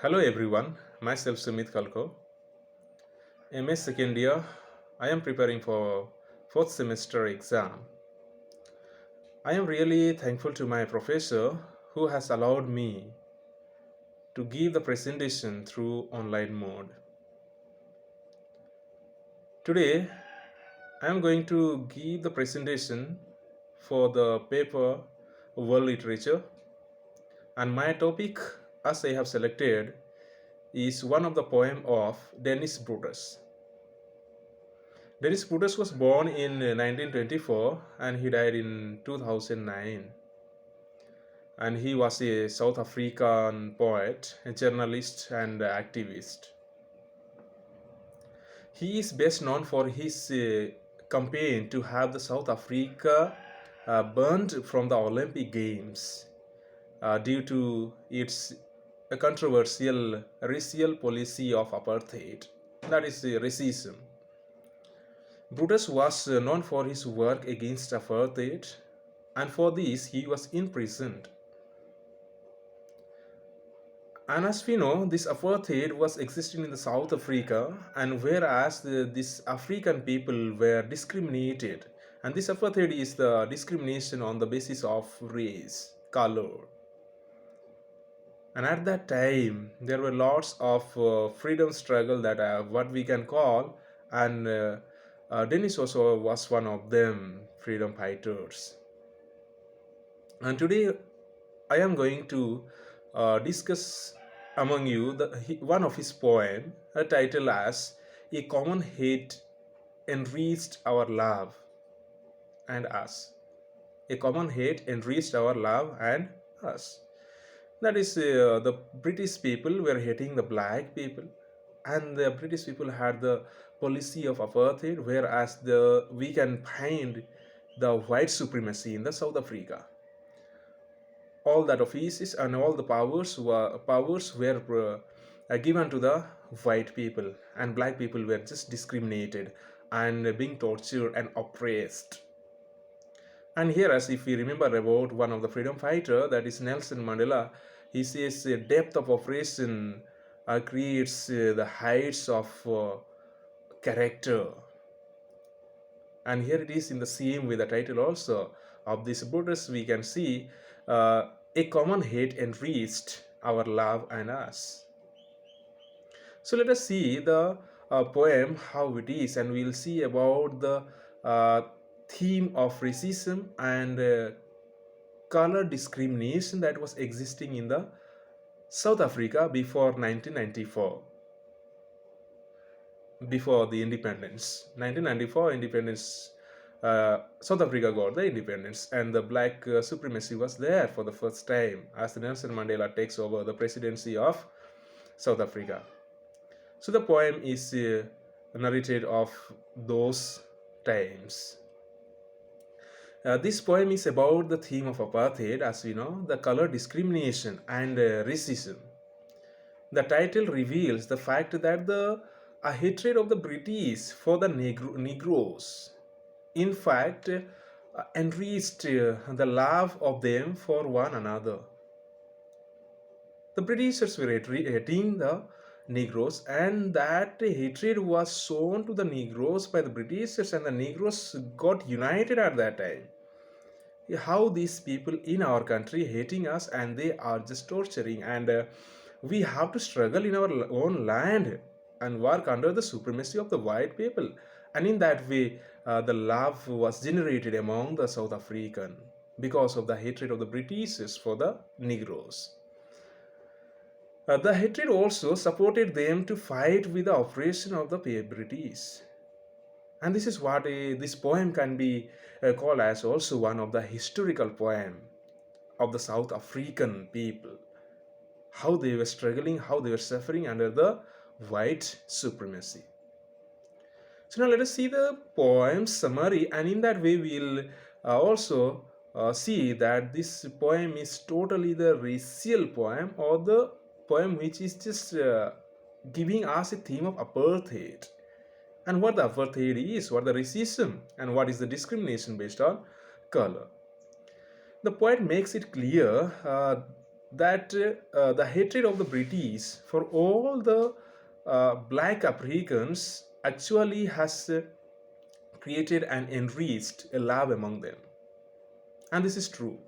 Hello everyone, myself Sumit Kalko, MA second year. I am preparing for fourth semester exam. I am really thankful to my professor who has allowed me to give the presentation through online mode. Today, I am going to give the presentation for the paper World Literature, and my topic, as I have selected, is one of the poem of Dennis Brutus. Dennis Brutus was born in 1924 and he died in 2009. And he was a South African poet, a journalist, and activist. He is best known for his campaign to have the South Africa banned from the Olympic Games due to its controversial racial policy of apartheid, that is racism. Brutus was known for his work against apartheid, and for this he was imprisoned. And as we know, this apartheid was existing in the South Africa, and whereas these African people were discriminated, and this apartheid is the discrimination on the basis of race, color. And at that time, there were lots of freedom struggle that what we can call, and Dennis also was one of them, freedom fighters. And today, I am going to discuss among you one of his poem, titled as "A Common Hate Enriched Our Love and Us." A common hate enriched our love and us. That is, the British people were hating the black people, and the British people had the policy of apartheid, whereas we can find the white supremacy in the South Africa. All that offices and all the powers were given to the white people, and black people were just discriminated and being tortured and oppressed. And here, as if we remember about one of the freedom fighter, that is Nelson Mandela, he says depth of oppression creates the heights of character. And here it is in the same way, the title also of this Brutus, we can see a common hate enriched our love and us. So let us see the poem how it is, and we'll see about the theme of racism and color discrimination that was existing in the South Africa before 1994, before the independence. 1994 independence, South Africa got the independence, and the black supremacy was there for the first time as Nelson Mandela takes over the presidency of South Africa. So the poem is narrated of those times. This poem is about the theme of apartheid, as we know, the color discrimination and racism. The title reveals the fact that the hatred of the British for the Negroes, in fact, enriched the love of them for one another. The Britishers were hating the Negroes, and that hatred was shown to the Negroes by the Britishers, and the Negroes got united at that time. How these people in our country hating us, and they are just torturing, and we have to struggle in our own land and work under the supremacy of the white people, and in that way the love was generated among the South African because of the hatred of the Britishers for the Negroes. The hatred also supported them to fight with the oppression of the British. And this is what this poem can be called as also one of the historical poem of the South African people. How they were struggling, how they were suffering under the white supremacy. So now let us see the poem summary, and in that way we'll also see that this poem is totally the racial poem, or the poem which is just giving us a theme of apartheid, and what the apartheid is, what the racism, and what is the discrimination based on color. The poet makes it clear that the hatred of the British for all the black Africans actually has created and enriched a love among them. And this is true.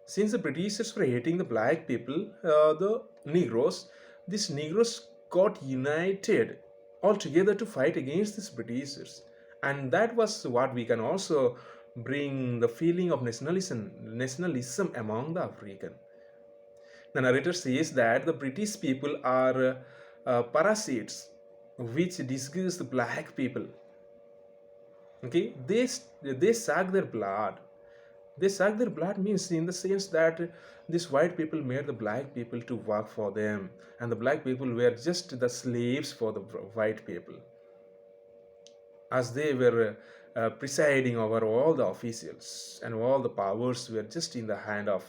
Since the Britishers were hating the black people, the Negroes, these Negroes got united all together to fight against these Britishers. And that was what we can also bring the feeling of nationalism among the African. The narrator says that the British people are parasites which disgust the black people. Okay, they suck their blood. They suck their blood means in the sense that these white people made the black people to work for them, and the black people were just the slaves for the white people, as they were presiding over all the officials, and all the powers were just in the hand of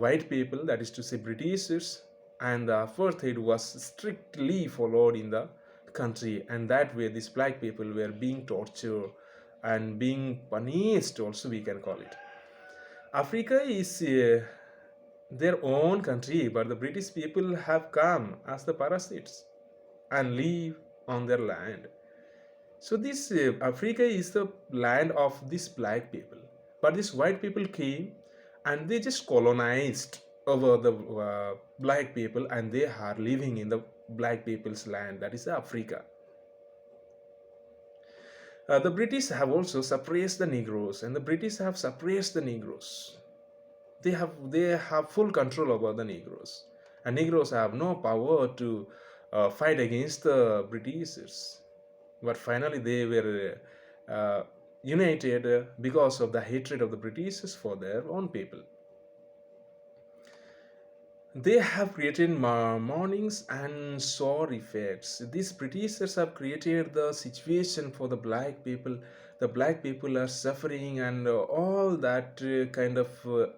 white people, that is to say Britishers, and the apartheid was strictly followed in the country, and that way these black people were being tortured and being punished also, we can call it. Africa is their own country, but the British people have come as the parasites and live on their land. So this Africa is the land of these black people, but these white people came and they just colonized over the black people, and they are living in the black people's land, that is Africa. The British have also suppressed the Negroes, and the British have suppressed the Negroes. They have full control over the Negroes, and Negroes have no power to fight against the Britishers. But finally, they were united because of the hatred of the Britishers for their own people. They have created mournings and sore effects. These Britishers have created the situation for the black people. The black people are suffering, and all that kind of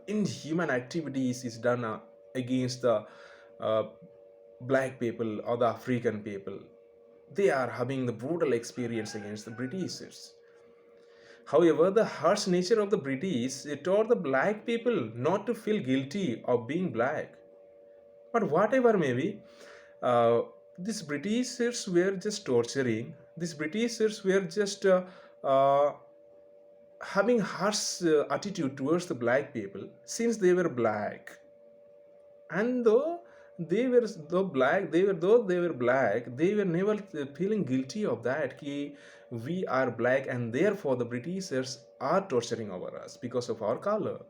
inhuman activities is done against the uh, black people or the African people. They are having the brutal experience against the Britishers. However, the harsh nature of the British taught the black people not to feel guilty of being black. But whatever may be, uh, these Britishers were just torturing. These Britishers were just uh, having harsh attitude towards the black people since they were black. And though they were black, they were never feeling guilty of that. Ki we are black, and therefore the Britishers are torturing over us because of our color.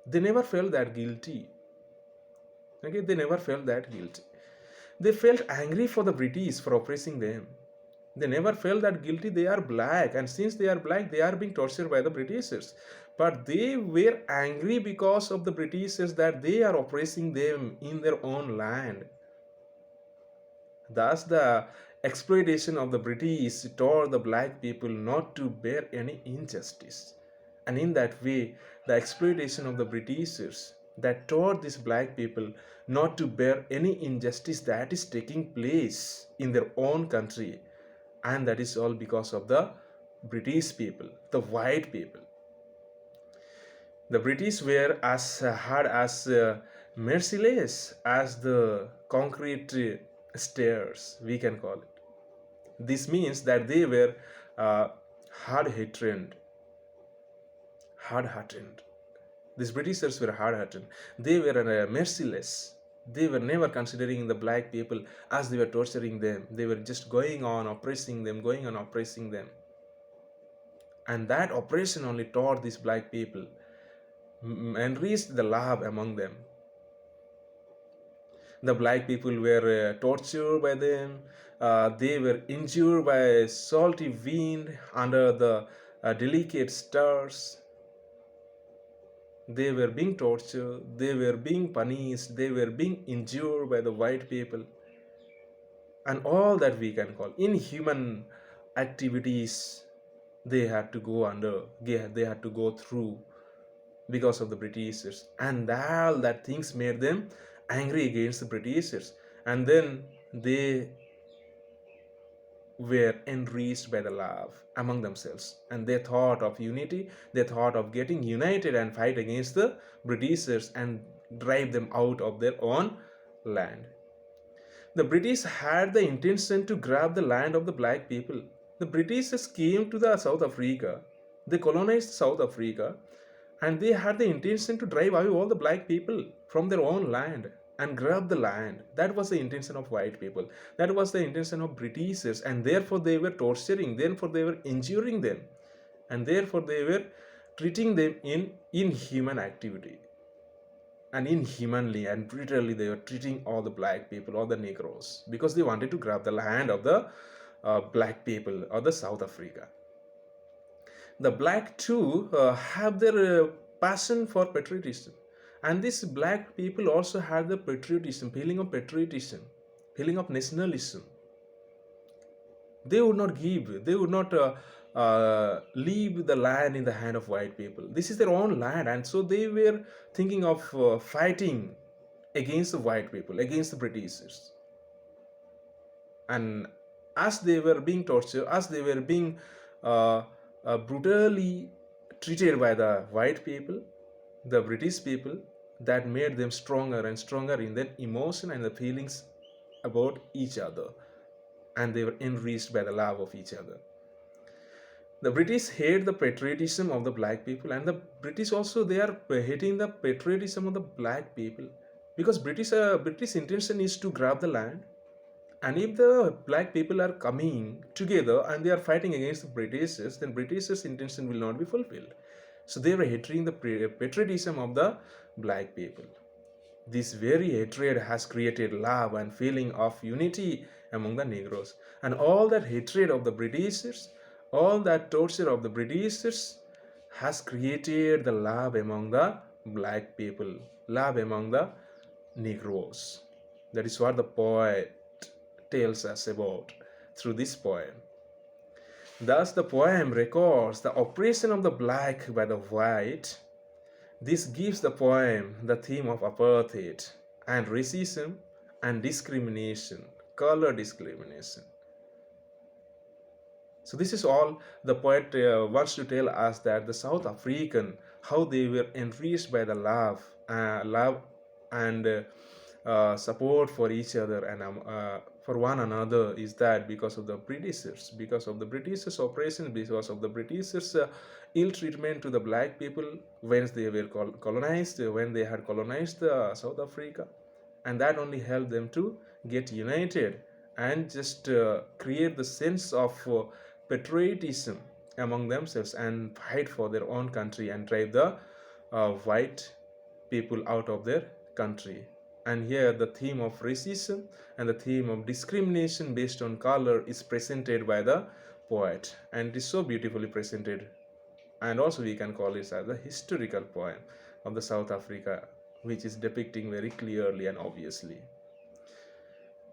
They never felt that guilty. Okay, they never felt that guilty. They felt angry for the British for oppressing them. They never felt that guilty. They are black, and since they are black, they are being tortured by the Britishers. But they were angry because of the Britishers that they are oppressing them in their own land. Thus, the exploitation of the British taught the black people not to bear any injustice. And in that way, the exploitation of the Britishers that taught these black people not to bear any injustice that is taking place in their own country. And that is all because of the British people, the white people. The British were as hard as merciless as the concrete stairs, we can call it. This means that they were uh, hard-hearted. Hard-hearted. These Britishers were hard-hearted. They were merciless. They were never considering the black people as they were torturing them. They were just going on oppressing them, going on oppressing them. And that oppression only taught these black people, enriched the love among them. The black people were tortured by them. They were injured by salty wind under the delicate stars. They were being tortured, they were being punished, they were being injured by the white people, and all that we can call inhuman activities they had to go under, they had to go through because of the Britishers, and all that things made them angry against the Britishers, and then they were enriched by the love among themselves, and they thought of unity, they thought of getting united and fight against the Britishers, and drive them out of their own land. The British had the intention to grab the land of the black people. The British came to the South Africa, they colonized South Africa, and they had the intention to drive away all the black people from their own land and grab the land. That was the intention of white people. That was the intention of Britishers, and therefore they were torturing, therefore they were injuring them, and therefore they were treating them in inhuman activity. And inhumanly and brutally they were treating all the black people, all the Negroes, because they wanted to grab the land of the black people or the South Africa. The black too have their passion for patriotism, and these black people also had the patriotism, patriotism, feeling of nationalism. They would not give, they would not leave the land in the hand of white people. This is their own land, and so they were thinking of fighting against the white people, against the Britishers. And as they were being tortured, as they were being brutally treated by the white people, the British people, that made them stronger and stronger in their emotion and the feelings about each other, and they were enriched by the love of each other. The British hate the patriotism of the black people, and the British also, they are hating the patriotism of the black people, because British intention is to grab the land. And if the black people are coming together and they are fighting against the Britishers, then Britishers' intention will not be fulfilled. So they were hating the patriotism of the black people. This very hatred has created love and feeling of unity among the Negroes. And all that hatred of the Britishers, all that torture of the Britishers has created the love among the black people, love among the Negroes. That is what the poet tells us about through this poem. Thus, the poem records the oppression of the black by the white. This gives the poem the theme of apartheid and racism and discrimination, color discrimination. So this is all the poet wants to tell us, that the South African, how they were enriched by the love and support for each other and for one another, is that because of the Britishers, because of the Britishers' oppression, because of the Britishers' ill treatment to the black people when they were colonized, when they had colonized South Africa, and that only helped them to get united and just create the sense of patriotism among themselves and fight for their own country and drive the white people out of their country. And here the theme of racism and the theme of discrimination based on color is presented by the poet, and it is so beautifully presented. And also we can call it as a historical poem of the South Africa, which is depicting very clearly and obviously.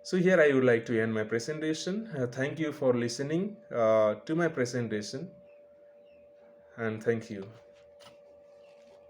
So here I would like to end my presentation. Thank you for listening to my presentation, and thank you.